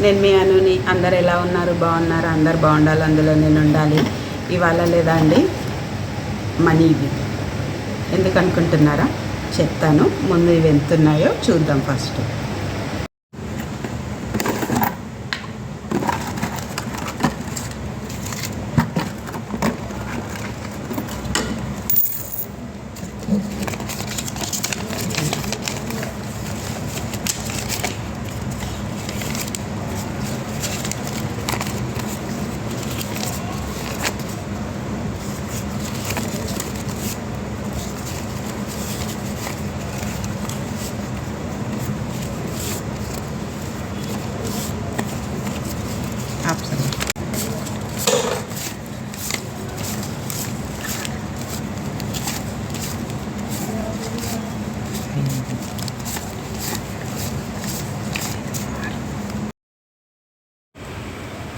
నేను మీ అనుని. అందరు ఎలా ఉన్నారు? బాగున్నారు? అందరు బాగుండాలి, అందులో నేను ఉండాలి. ఇవాళ లేదా అండి మనీ ఇవి ఎందుకు అనుకుంటున్నారా? చెప్తాను. ముందు ఇవి ఎంత ఉన్నాయో చూద్దాం. ఫస్ట్ ఆప్షన్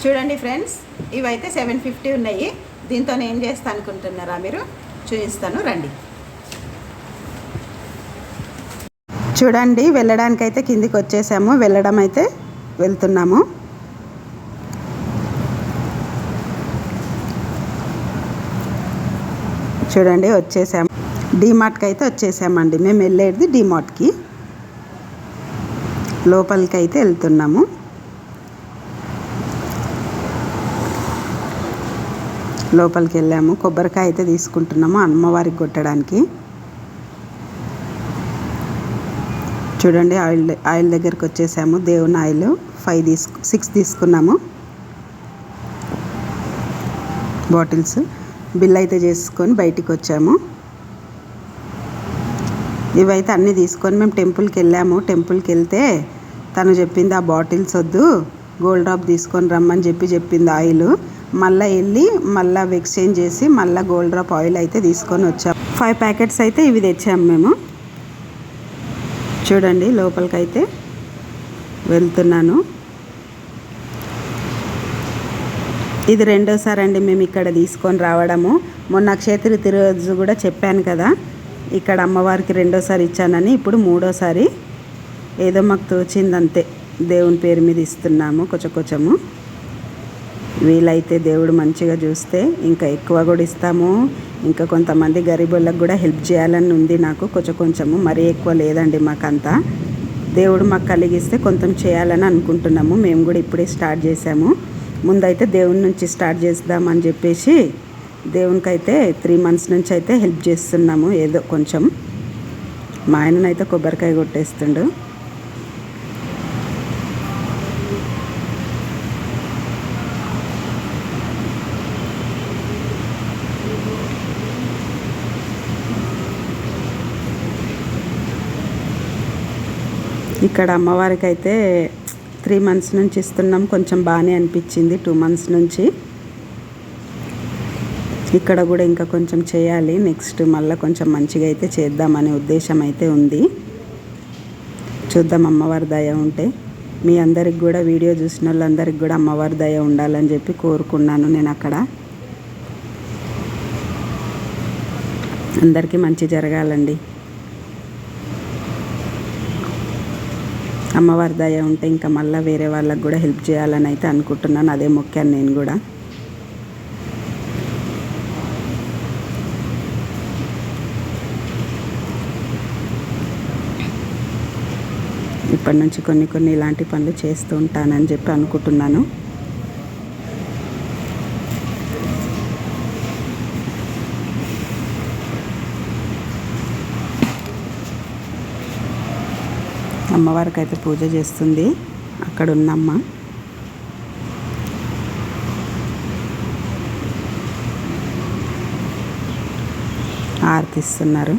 చూడండి ఫ్రెండ్స్, ఇవైతే 750 ఉన్నాయి. దీంతో ఏం చేస్తా అనుకుంటున్నారా మీరు? చూపిస్తాను రండి. చూడండి, వెళ్ళడానికైతే కిందికి వచ్చేసాము. వెళ్ళడం అయితే వెళ్తున్నాము. చూడండి వచ్చేసాము. డీమార్ట్కి అయితే వచ్చేసామండి. మేము వెళ్ళేది డీమార్ట్కి. లోపలికి అయితే వెళ్తున్నాము. లోపలికి వెళ్ళాము. కొబ్బరికాయ అయితే తీసుకుంటున్నాము అమ్మవారికి కొట్టడానికి. చూడండి, ఆయిల్ దగ్గరికి వచ్చేసాము. దేవుని ఆయిల్ 6 తీసుకున్నాము బాటిల్స్. బిల్ అయితే చేసుకొని బయటికి వచ్చాము. ఇవైతే అన్నీ తీసుకొని మేము టెంపుల్కి వెళ్ళాము. టెంపుల్కి వెళ్తే తను చెప్పింది ఆ బాటిల్స్ వద్దు, గోల్డ్ డ్రాప్ తీసుకొని రమ్మని చెప్పింది ఆయిల్. మళ్ళీ వెళ్ళి మళ్ళీ ఎక్స్చేంజ్ చేసి మళ్ళీ గోల్డ్ డ్రాప్ ఆయిల్ అయితే తీసుకొని వచ్చాము. 5 ప్యాకెట్స్ అయితే ఇవి తెచ్చాము మేము. చూడండి, లోపలికి అయితే వెళ్తున్నాను. ఇది రెండోసారి అండి మేము ఇక్కడ తీసుకొని రావడము. మొన్న అక్షయ తృతీయ రోజు కూడా చెప్పాను కదా, ఇక్కడ అమ్మవారికి రెండోసారి ఇచ్చానని. ఇప్పుడు మూడోసారి. ఏదో మాకు తోచిందంతే, దేవుని పేరు మీద ఇస్తున్నాము కొంచెము. వీలైతే దేవుడు మంచిగా చూస్తే ఇంకా ఎక్కువ కూడా ఇస్తాము. ఇంకా కొంతమంది గరీబులకు కూడా హెల్ప్ చేయాలని ఉంది నాకు కొంచెము. మరీ ఎక్కువ లేదండి మాకంతా. దేవుడు మాకు కలిగిస్తే కొంచెం చేయాలని అనుకుంటున్నాము. మేము కూడా ఇప్పుడే స్టార్ట్ చేసాము. ముందైతే దేవుని నుంచి స్టార్ట్ చేద్దామని చెప్పేసి దేవునికైతే 3 months నుంచి అయితే హెల్ప్ చేస్తున్నాము. ఏదో కొంచెం. మా ఆయననైతే కొబ్బరికాయ కొట్టేస్తుండు. ఇక్కడ అమ్మవారికి అయితే 3 months నుంచి ఇస్తున్నాం. కొంచెం బాగానే అనిపించింది 2 months నుంచి. ఇక్కడ కూడా ఇంకా కొంచెం చేయాలి. నెక్స్ట్ మళ్ళీ కొంచెం మంచిగా అయితే చేద్దామనే ఉద్దేశం అయితే ఉంది. చూద్దాం, అమ్మవారి దయ ఉంటే. మీ అందరికి కూడా, వీడియో చూసిన వాళ్ళందరికీ కూడా అమ్మవారి దయ ఉండాలని చెప్పి కోరుకున్నాను నేను. అక్కడ అందరికీ మంచి జరగాలండి. అమ్మవారి దయ ఉంటే ఇంకా మళ్ళీ వేరే వాళ్ళకి కూడా హెల్ప్ చేయాలని అయితే అనుకుంటున్నాను. అదే మొక్కాను నేను కూడా. ఇప్పటి నుంచి కొన్ని ఇలాంటి పనులు చేస్తూ ఉంటానని చెప్పి అనుకుంటున్నాను. అమ్మవారికి అయితే పూజ చేస్తుంది అక్కడ ఉన్నమ్మ. ఆర్తిస్తున్నారు.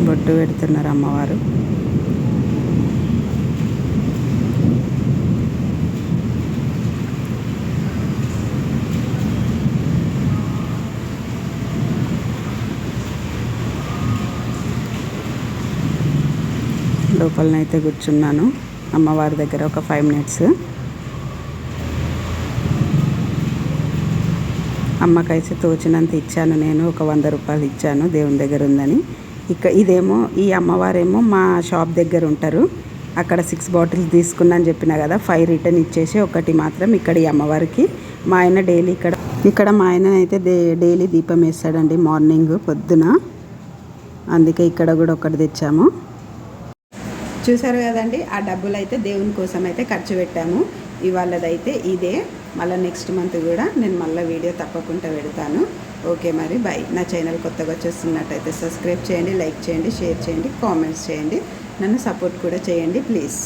బొట్టు పెడుతున్నారు అమ్మవారు. లోపలనైతే కూర్చున్నాను అమ్మవారి దగ్గర ఒక 5 మినిట్స్. అమ్మకైతే తోచినంత ఇచ్చాను, నేను ఒక 100 రూపాయలు ఇచ్చాను దేవుని దగ్గర ఉందని. ఇదేమో ఈ అమ్మవారేమో మా షాప్ దగ్గర ఉంటారు. అక్కడ 6 బాటిల్స్ తీసుకున్నాను చెప్పిన కదా, 5 రిటర్న్ ఇచ్చేసి ఒకటి మాత్రం ఇక్కడ ఈ అమ్మవారికి. మా ఆయన డైలీ ఇక్కడ మా ఆయన అయితే డైలీ దీపం వేస్తాడండి మార్నింగ్ పొద్దున, అందుకే ఇక్కడ కూడా ఒకటి తెచ్చాము. చూసారు కదండి, ఆ డబ్బులు అయితే దేవుని కోసం అయితే ఖర్చు పెట్టాము. ఇవాళదైతే ఇదే. మళ్ళీ నెక్స్ట్ మంత్ కూడా నేను మళ్ళీ వీడియో తప్పకుండా పెడతాను. ఓకే మరి బాయ్. నా ఛానల్ కొత్తగా వచ్చేస్తున్నట్టయితే సబ్స్క్రైబ్ చేయండి, లైక్ చేయండి, షేర్ చేయండి, కామెంట్స్ చేయండి, నన్ను సపోర్ట్ కూడా చేయండి ప్లీజ్.